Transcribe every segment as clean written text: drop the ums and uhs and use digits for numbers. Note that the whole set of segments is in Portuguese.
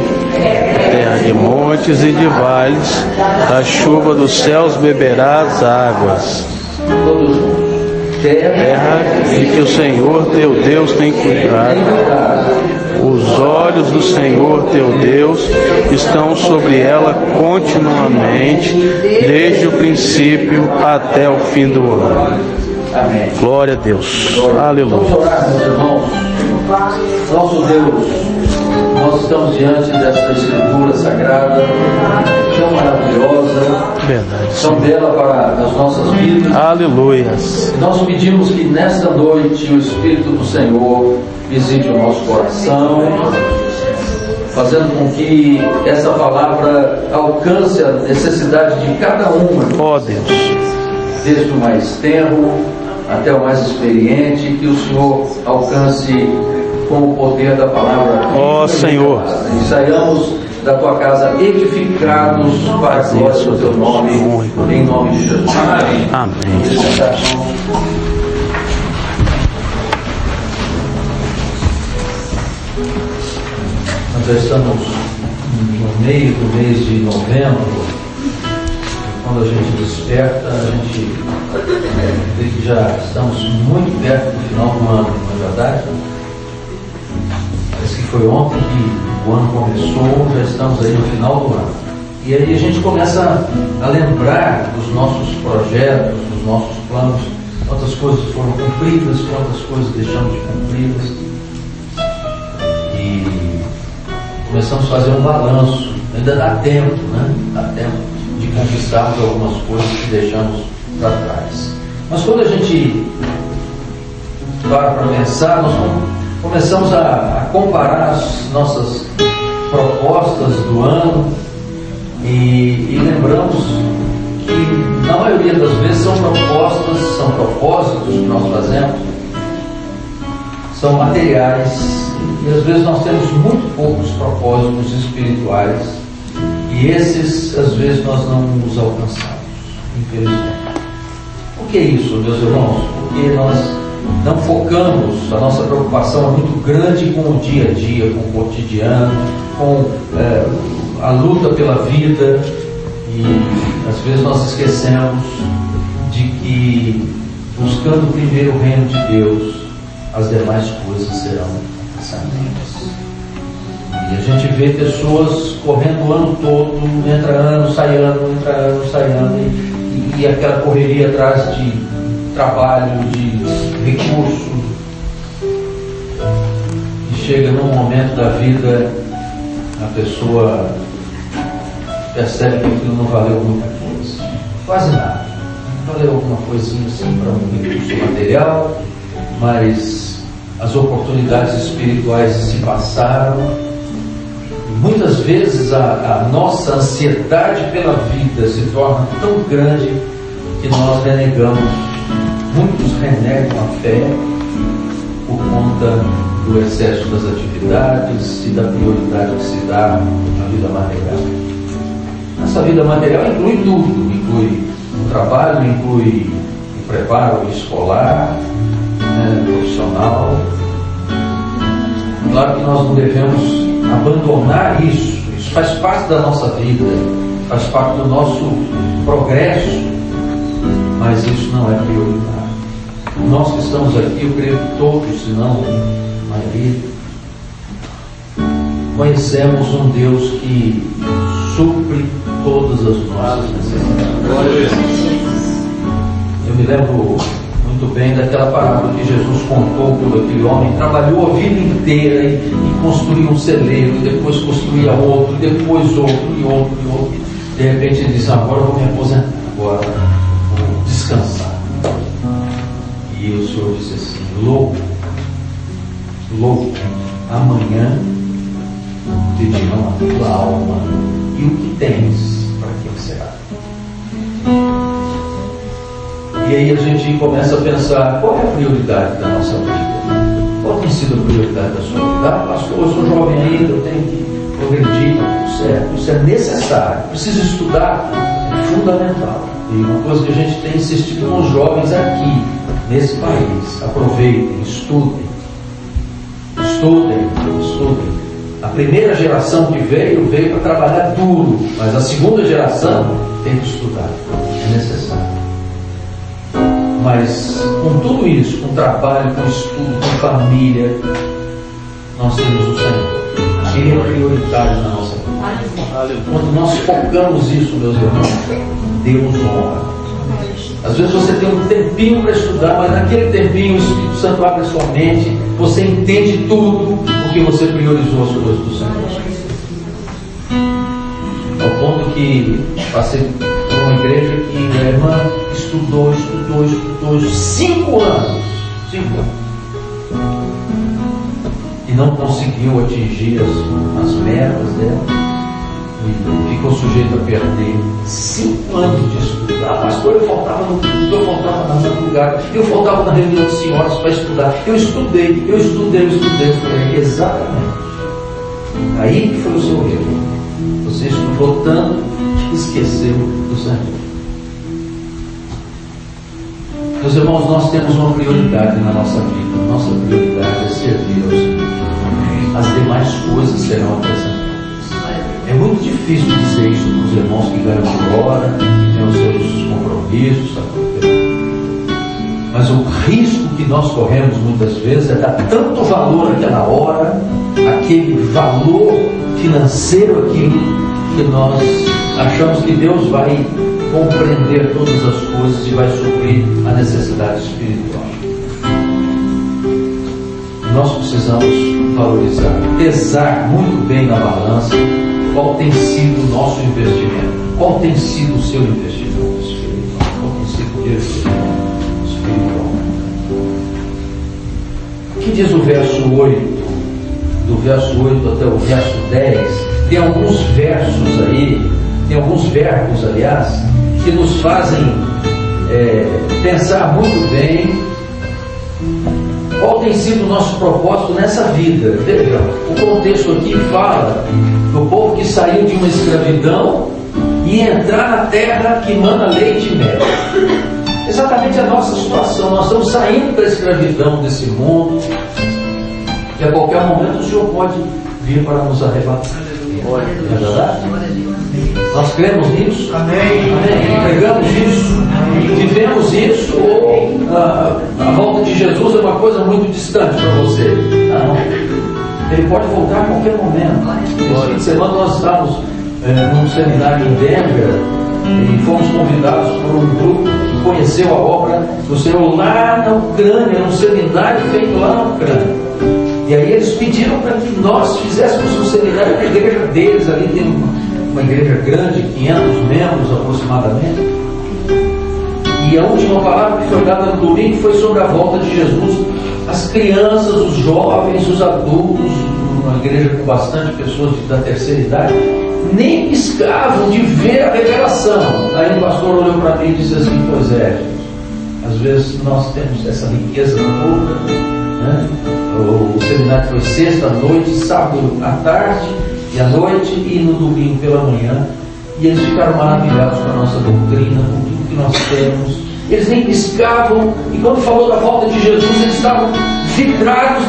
ti, terra de montes e de vales, da chuva dos céus beberá as águas. Terra de que o Senhor teu Deus tem cuidado. Os olhos do Senhor teu Deus estão sobre ela continuamente, desde o princípio até o fim do ano. Glória a Deus. Aleluia. Vamos orar, meus irmãos. Nosso Deus, nós estamos diante desta escritura sagrada, tão maravilhosa, Verdade. tão bela para as nossas vidas. Aleluias. Nós pedimos que nesta noite o Espírito do Senhor visite o nosso coração, fazendo com que essa palavra alcance a necessidade de cada uma, Ó Deus. desde o mais tenro até o mais experiente, que o Senhor alcance com o poder da palavra. Ó Senhor. E saiamos da tua casa edificados para a glória do teu nome, em nome de Jesus. Amém. Amém. Nós já estamos no meio do mês de novembro. Quando a gente desperta, a gente vê que já estamos muito perto do final do ano, não é verdade? Parece que foi ontem que o ano começou, já estamos aí no final do ano. E aí a gente começa a lembrar dos nossos projetos, dos nossos planos, quantas coisas foram cumpridas, quantas coisas deixamos de cumpridas. E começamos a fazer um balanço. Ainda dá tempo, né? Dá tempo de conquistarmos algumas coisas que deixamos para trás. Mas quando a gente para pensar, nós começamos a comparar as nossas propostas do ano e lembramos que na maioria das vezes são propósitos que nós fazemos, são materiais, e às vezes nós temos muito poucos propósitos espirituais, e esses às vezes nós não os alcançamos, infelizmente. Por que isso, meus irmãos? Porque nós não focamos, a nossa preocupação é muito grande com o dia a dia, com o cotidiano, com a luta pela vida, e às vezes nós esquecemos de que, buscando primeiro o reino de Deus, as demais coisas serão acrescentadas. E a gente vê pessoas correndo o ano todo, entra ano, sai ano, entra ano, sai ano, e aquela correria atrás de trabalho, de recurso, e chega num momento da vida, a pessoa percebe que aquilo não valeu muita coisa, quase nada, valeu alguma coisinha assim para um recurso material, mas as oportunidades espirituais se passaram. E muitas vezes a nossa ansiedade pela vida se torna tão grande que nós renegamos. Muitos renegam a fé por conta do excesso das atividades e da prioridade que se dá à vida material. Essa vida material inclui tudo, inclui o trabalho, inclui o preparo escolar, profissional. Claro que nós não devemos abandonar isso. Isso faz parte da nossa vida, faz parte do nosso progresso, mas isso não é prioritário. Nós que estamos aqui, eu creio que todos, se não a maioria, conhecemos um Deus que supre todas as nossas necessidades. Eu me lembro muito bem daquela parábola que Jesus contou por aquele homem que trabalhou a vida inteira e construiu um celeiro, e depois construía outro, e depois outro, e outro, e outro. De repente ele disse: agora eu vou me aposentar, agora vou descansar. E o Senhor disse assim: louco, amanhã te dirão a tua alma, e o que tens, para que será? E aí a gente começa a pensar: qual é a prioridade da nossa vida? Qual tem sido a prioridade da sua vida? Pastor, eu sou jovem ainda, eu tenho que progredir, certo? Isso é necessário, preciso estudar, é fundamental. E uma coisa que a gente tem insistido com os jovens aqui, nesse país: aproveitem, estudem, A primeira geração que veio para trabalhar duro, mas a segunda geração tem que estudar, é necessário. Mas com tudo isso, com trabalho, com estudo, com família, nós temos o Senhor. Ele é prioritário na nossa vida. Quando nós focamos isso, meus irmãos, Deus honra. Às vezes você tem um tempinho para estudar, mas naquele tempinho o Espírito Santo abre a sua mente, você entende tudo porque você priorizou as coisas do Senhor. Ao ponto que passei por uma igreja que a irmã estudou 5 anos. 5 anos. E não conseguiu atingir as metas dela. E ficou sujeito a perder 5 anos de estudar. Pastor, eu faltava no culto, eu faltava no lugar, eu faltava na reunião de senhoras para estudar. Eu estudei. Falei, exatamente. Aí que foi o seu erro. Você estudou tanto que esqueceu do Senhor. Meus irmãos, nós temos uma prioridade na nossa vida. Nossa prioridade é servir ao Senhor. As demais coisas serão acrescentadas. É muito difícil dizer isso para os irmãos que ganham por hora, que têm os seus compromissos, tá? Mas o risco que nós corremos muitas vezes é dar tanto valor àquela hora, aquele valor financeiro, aquilo que nós achamos que Deus vai compreender todas as coisas e vai suprir a necessidade espiritual. Nós precisamos valorizar, pesar muito bem na balança qual tem sido o nosso investimento, qual tem sido o seu investimento espiritual, qual tem sido o investimento espiritual. O que diz o verso 8? Do verso 8 até o verso 10, tem alguns versos aí, tem alguns verbos, aliás, que nos fazem pensar muito bem qual tem sido o nosso propósito nessa vida. Vejam, o contexto aqui fala do povo que saiu de uma escravidão e entrar na terra que mana leite e mel. Exatamente a nossa situação. Nós estamos saindo da escravidão desse mundo e a qualquer momento o Senhor pode vir para nos arrebatar. Não é verdade? Nós cremos nisso? Amém. Pregamos isso? Vivemos isso? Ou a volta de Jesus é uma coisa muito distante para você? Não. Ele pode voltar a qualquer momento. Esse fim de semana nós estávamos num seminário em Denver e fomos convidados por um grupo que conheceu a obra do Senhor lá na Ucrânia, num seminário feito lá na Ucrânia. E aí eles pediram para que nós fizéssemos um seminário na igreja deles. Ali tem uma igreja grande, 500 membros aproximadamente. E a última palavra que foi dada no domingo foi sobre a volta de Jesus. As crianças, os jovens, os adultos, uma igreja com bastante pessoas da terceira idade, nem piscavam de ver a revelação. Aí o pastor olhou para mim e disse assim: pois é, às vezes nós temos essa riqueza toda, né? O seminário foi sexta à noite, sábado à tarde e à noite, e no domingo pela manhã, e eles ficaram maravilhados com a nossa doutrina, com tudo que nós temos. Eles nem piscavam, e quando falou da volta de Jesus, eles estavam vidrados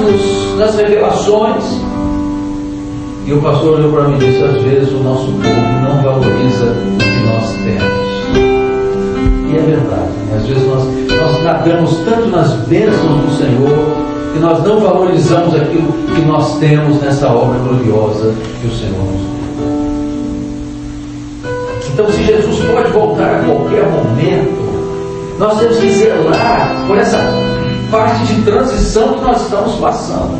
nas revelações. E o pastor olhou para mim e disse: às vezes o nosso povo não valoriza o que nós temos. E é verdade, né? Às vezes nós nadamos tanto nas bênçãos do Senhor que nós não valorizamos aquilo que nós temos nessa obra gloriosa que o Senhor nos deu. Então, se Jesus pode voltar a qualquer momento, nós temos que zelar por essa parte de transição que nós estamos passando.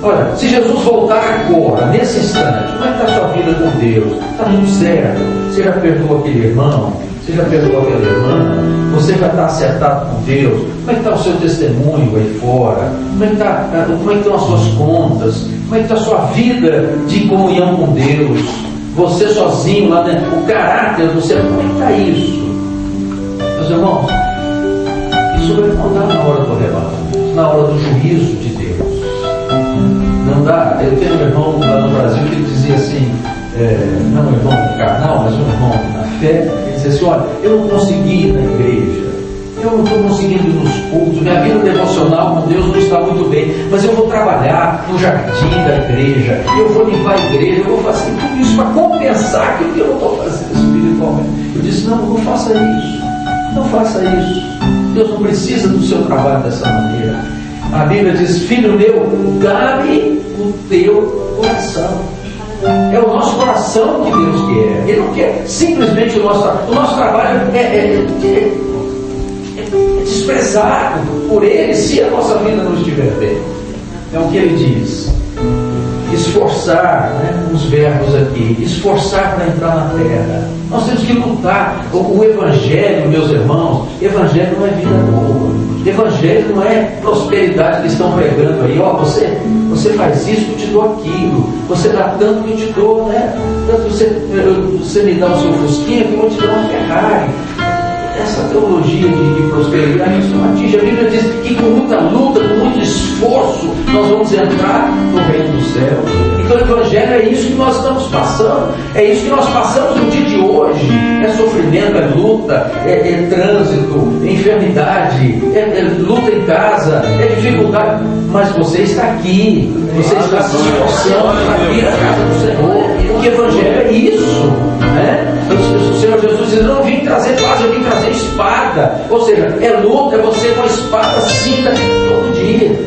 Olha, se Jesus voltar agora, nesse instante, como é que está a sua vida com Deus? Está tudo certo? Você já perdoou aquele irmão? Você já perdoou aquela irmã? Você já está acertado com Deus? Como é que está o seu testemunho aí fora? Como é que estão as suas contas? Como é que está a sua vida de comunhão com Deus? Você sozinho lá dentro, o caráter do seu, como é que está isso? Meus irmãos, isso vai mudar na hora do arrebatamento, na hora do juízo de Deus. Não dá. Eu tenho um irmão lá no Brasil que dizia assim, não um irmão carnal, mas um irmão na fé, ele dizia assim: olha, eu não consegui ir na igreja eu não estou conseguindo ir nos cultos, minha vida devocional com Deus não está muito bem, mas eu vou trabalhar no jardim da igreja, eu vou limpar a igreja, eu vou fazer tudo isso para compensar aquilo que eu não estou fazendo espiritualmente. Eu disse, não faça isso, não faça isso. Deus não precisa do seu trabalho dessa maneira. A Bíblia diz, filho meu, dá-me o teu coração. É o nosso coração que Deus quer. Ele não quer simplesmente o nosso trabalho é desprezado por Ele se a nossa vida não estiver bem. É o que Ele diz. Esforçar, os verbos aqui, esforçar para entrar na terra. Nós temos que lutar. O Evangelho, meus irmãos, Evangelho não é vida boa. Evangelho não é prosperidade que estão pregando aí. Você faz isso, eu te dou aquilo. Você dá tanto que eu te dou, Tanto você me dá o seu fusquinha que eu vou te dar uma Ferrari. Essa teologia de prosperidade, isso não atinge. A Bíblia diz que com muita luta, com muito esforço, nós vamos entrar no reino dos céus. Então o Evangelho é isso que nós estamos passando. É isso que nós passamos no dia de hoje. É sofrimento, é luta, é trânsito, é enfermidade, é luta em casa, é dificuldade. Mas você está aqui. Você está se esforçando para vir à casa do Senhor. Porque o Evangelho é isso. O Senhor Jesus diz, não vim trazer paz, eu vim trazer espada. Ou seja, é luta, é você com a espada cinta todo dia.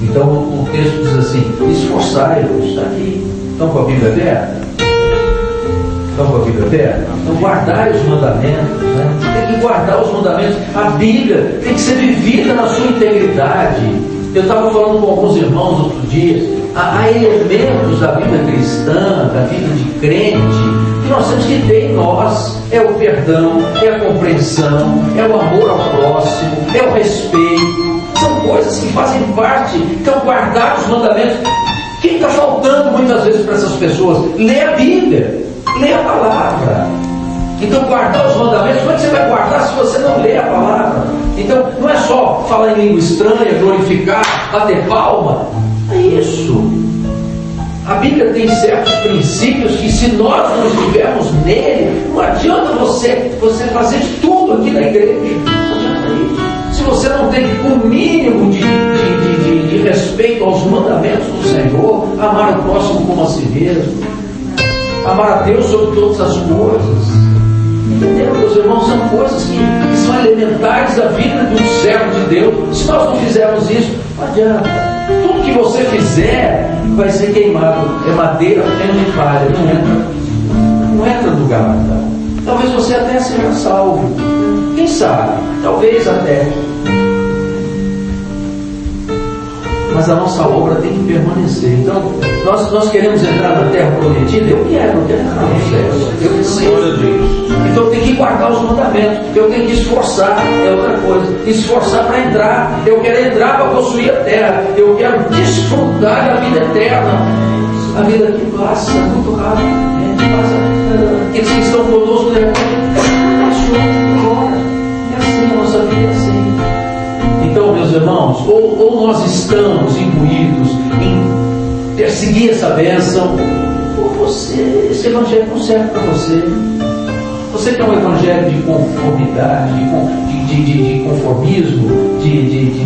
Então o texto diz assim, esforçai-vos, está aqui. Estão com a Bíblia aberta? Estão com a Bíblia aberta? Então guardai os mandamentos, Tem que guardar os mandamentos. A Bíblia tem que ser vivida na sua integridade. Eu estava falando com alguns irmãos outro dia. Há elementos da vida cristã, da vida de crente, que nós temos que ter em nós. É o perdão, é a compreensão, é o amor ao próximo, é o respeito. São coisas que fazem parte. Então guardar os mandamentos. Quem está faltando muitas vezes para essas pessoas? Lê a Bíblia, lê a palavra. Então guardar os mandamentos, como é que você vai guardar se você não lê a palavra? Então não é só falar em língua estranha, glorificar, bater palma. É isso. A Bíblia tem certos princípios que, se nós não estivermos nele, não adianta você fazer de tudo aqui na igreja. Não adianta isso. Se você não tem o mínimo de respeito aos mandamentos do Senhor, amar o próximo como a si mesmo, amar a Deus sobre todas as coisas. Entendeu, meus irmãos? São coisas que são elementares da vida de um servo de Deus. Se nós não fizermos isso, não adianta. Tudo que você fizer vai ser queimado. É madeira, feno e palha. Não entra no galardão. Talvez você até seja salvo. Quem sabe? Talvez até. Mas a nossa obra tem que permanecer. Então, nós queremos entrar na terra prometida. Eu quero entrar no céu. Eu preciso. Então eu tenho que guardar os mandamentos. Eu tenho que esforçar. É outra coisa. Esforçar para entrar. Eu quero entrar para possuir a terra. Eu quero desfrutar da vida eterna. A vida que passa muito rápido. Aqueles que estão conosco, passou embora. É assim, a nossa vida é assim. Então, meus irmãos, ou nós estamos imbuídos em perseguir essa bênção, ou esse evangelho não serve para você. Você quer um evangelho de conformidade, de conformismo, de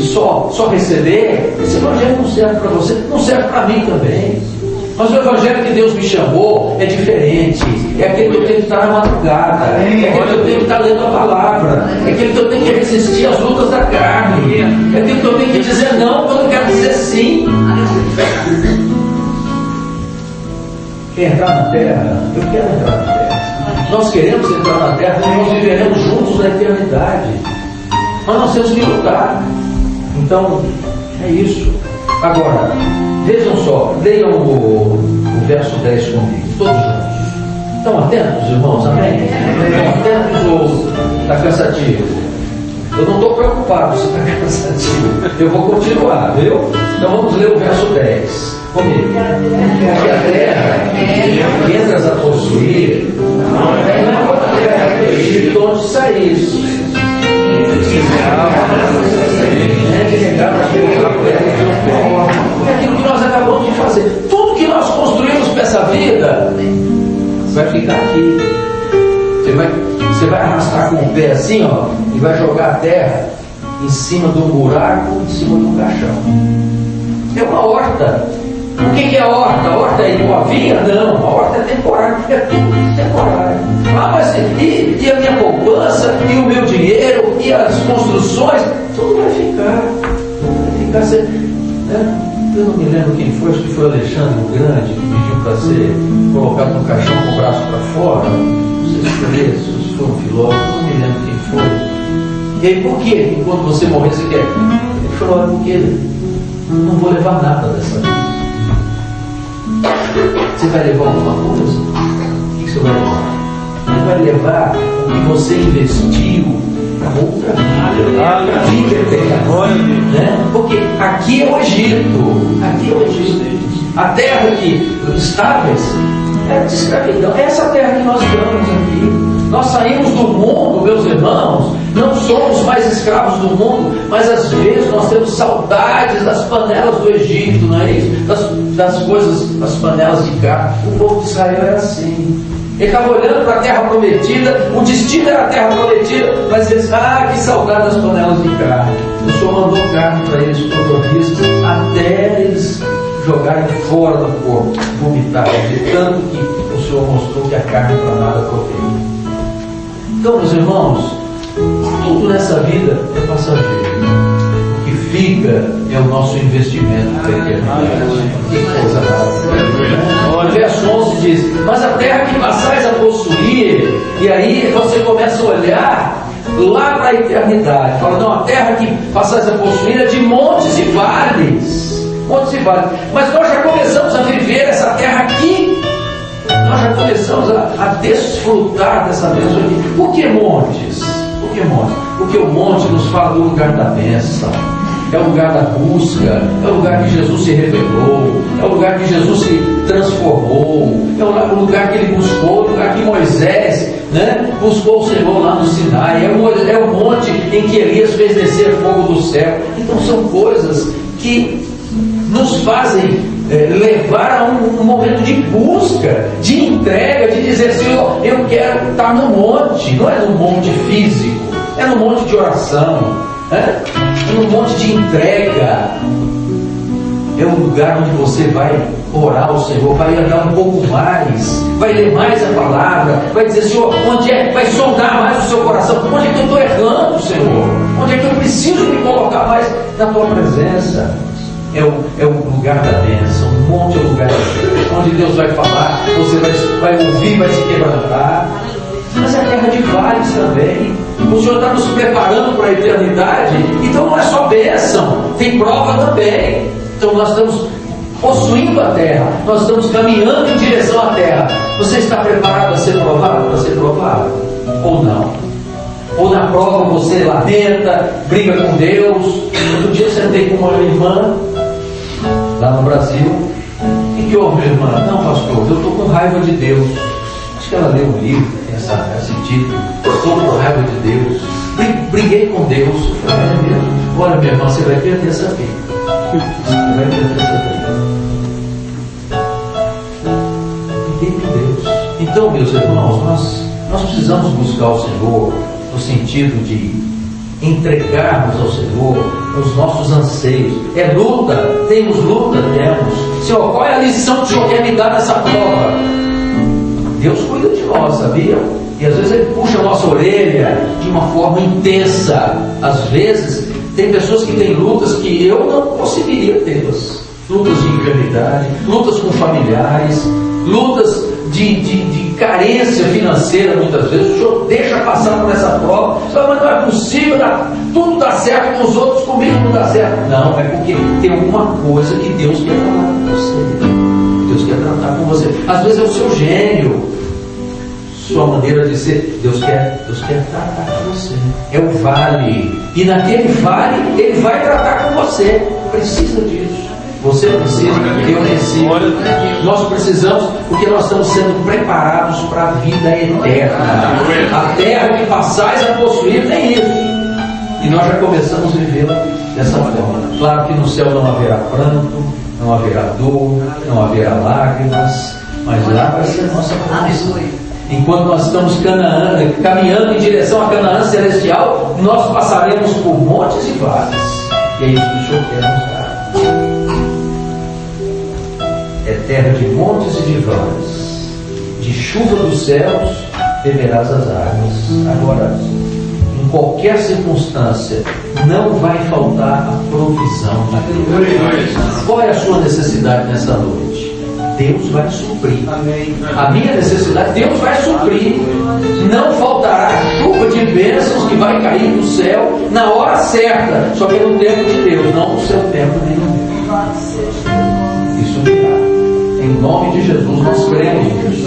só receber, esse evangelho não serve para você, não serve para mim também. Mas o evangelho que Deus me chamou é diferente. É aquele que eu tenho que estar na madrugada, é aquele que eu tenho que estar lendo a palavra, é aquele que eu tenho que resistir às lutas da carne, é aquele que eu tenho que dizer não quando eu quero dizer sim. Quer entrar na terra? Eu quero entrar na terra. Nós queremos entrar na terra, nós viveremos juntos na eternidade. Mas nós temos que lutar. Então, é isso. Agora, vejam só, leiam o verso 10 comigo, todos juntos. Estão atentos, irmãos? Amém? Estão atentos ou está cansativo? Eu não estou preocupado se está cansativo. Eu vou continuar, viu? Então vamos ler o verso 10 comigo. Porque a terra que entras a possuir não é a terra de onde saíste. É aquilo que nós acabamos de fazer. Tudo que nós construímos para essa vida vai ficar aqui. Você Você vai arrastar com o pé assim, ó, e vai jogar a terra em cima de um buraco, em cima de um caixão. É uma horta. O que é a horta? A horta é igual a vinha? Não, a horta é temporária, é tudo temporário. Ah, mas e a minha poupança, e o meu dinheiro, e as construções, tudo vai ficar. Né? Eu não me lembro quem foi, acho que foi Alexandre o Grande, que pediu para ser colocado no caixão com o braço para fora. Não sei se foi esse, se foi um filósofo, não me lembro quem foi. E aí, por quê? Enquanto você morrer, você quer? Ele falou, olha, porque não vou levar nada dessa vida. Você vai levar alguma coisa? O que você vai levar? Você vai levar o que você investiu para outra vida eterna, né? Porque aqui é o Egito. Aqui é o Egito. A terra que estáveis é de escravidão. É essa terra que nós estamos aqui. Nós saímos do mundo, meus irmãos, não somos mais escravos do mundo, mas às vezes nós temos saudades das panelas do Egito, não é isso? Das coisas, das panelas de carne. O povo de Israel era assim. Ele estava olhando para a terra prometida, o destino era a terra prometida, mas eles, que saudade das panelas de carne. O Senhor mandou carne para eles compromissos, até eles jogarem fora do corpo, vomitarem, de tanto que o Senhor mostrou que a carne para nada provém. Então, meus irmãos, tudo nessa vida é passageiro. O que fica é o nosso investimento para a eternidade. Que coisa maravilhosa. Verso 11 diz: mas a terra que passais a possuir, e aí você começa a olhar lá para a eternidade. Fala, não, a terra que passais a possuir é de montes e vales. Montes e vales. Mas nós já começamos a viver essa terra aqui. Nós já começamos a desfrutar dessa bênção aqui. Por que montes? Por que montes? Porque o monte nos fala do lugar da bênção. É o lugar da busca, é o lugar que Jesus se revelou, é o lugar que Jesus se transformou, é o lugar que ele buscou, o lugar que Moisés, né, buscou o Senhor lá no Sinai, é o monte em que Elias fez descer fogo do céu. Então são coisas que nos fazem levar a um momento de busca, de entrega, de dizer, Senhor, eu quero estar no monte. Não é no monte físico, é no monte de oração, é no monte de entrega. É um lugar onde você vai orar ao Senhor, vai andar um pouco mais, vai ler mais a palavra, vai dizer, Senhor, onde é? Vai sondar mais o seu coração. Onde é que eu estou errando, Senhor? Onde é que eu preciso me colocar mais na tua presença? É o lugar da bênção. O monte é o lugar onde Deus vai falar, você vai ouvir, vai se quebrantar. Mas é a terra de vales também. O Senhor está nos preparando para a eternidade. Então não é só bênção, tem prova também. Então nós estamos possuindo a terra, nós estamos caminhando em direção à terra. Você está preparado a ser provado? Para ser provado? Ou não? Ou na prova você lamenta, briga com Deus? Outro dia eu sentei com uma irmã lá no Brasil. O que houve, minha irmã? Não, pastor, eu estou com raiva de Deus. Acho que ela leu um livro, tem esse título. Estou com raiva de Deus. Briguei com Deus. Eu falei, é mesmo? Olha, minha irmã, você vai perder essa vida. Você vai perder essa vida. Briguei com Deus. Então, meus irmãos, nós precisamos buscar o Senhor no sentido de entregarmos ao Senhor os nossos anseios. É luta, temos luta, temos. Senhor, qual é a lição que o Senhor quer me dar nessa prova? Deus cuida de nós, sabia? E às vezes Ele puxa a nossa orelha de uma forma intensa. Às vezes tem pessoas que têm lutas que eu não conseguiria tê-las. Lutas de enfermidade, lutas com familiares, lutas de carência financeira. Muitas vezes o Senhor deixa passar por essa prova. Senhor, mas não é possível, tudo dá certo com os outros, comigo não dá certo. Não, é porque tem alguma coisa que Deus quer falar com você. Deus quer tratar com você. Às vezes é o seu gênio, sua maneira de ser. Deus quer tratar com você. É o vale, e naquele vale Ele vai tratar com você. Precisa disso. Você precisa, eu preciso. Nós precisamos, porque nós estamos sendo preparados para a vida eterna. A terra que passais a possuir tem isso. E nós já começamos a vivê-la dessa forma. Claro que no céu não haverá pranto, não haverá dor, não haverá lágrimas, mas lá vai ser a nossa condição. Enquanto nós estamos caminhando em direção a Canaã celestial, nós passaremos por montes e vales. E é isso que o Senhor quer nos dar. É terra de montes e de vales, de chuva dos céus beberás as águas. Agora, em qualquer circunstância, não vai faltar a provisão de Deus. Qual é a sua necessidade nessa noite? Deus vai suprir. A minha necessidade, Deus vai suprir. Não faltará chuva de bênçãos que vai cair do céu na hora certa, só que no tempo de Deus, não no seu tempo nem no meu. Isso virá. Em nome de Jesus nós cremos nisso.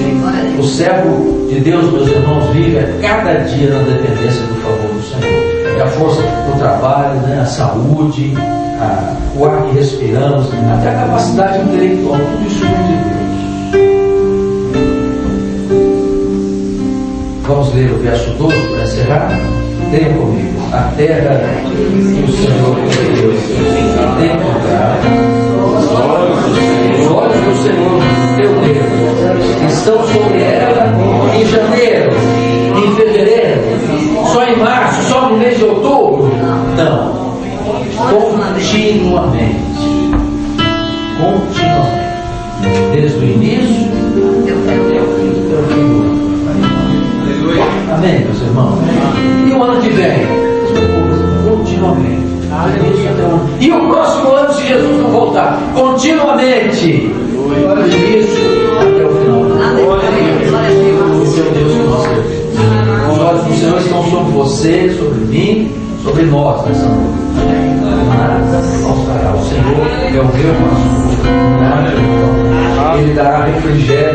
O servo de Deus, meus irmãos, vive a cada dia na dependência do favor do Senhor. É a força do trabalho, né? A saúde, o ar que respiramos, até a capacidade intelectual, tudo isso vem de Deus. Vamos ler o verso 12 para encerrar? Tenha comigo. A terra que o Senhor Deus tem comprado, os olhos do Senhor teu Deus estão sobre ela em janeiro, em fevereiro, só em março, só no mês de outubro? Não. Continuamente. Desde o início até o fim do ano. Amém, meus irmãos? E o ano que vem? Continuamente. E o próximo ano, se Jesus não voltar? Continuamente. Do início até o final. Esse é o Deus que nós servimos. Os olhos do Senhor estão sobre você, sobre mim, sobre nós nessa noite. Nada faltará. O Senhor é o meu pastor. Ele dará refrigério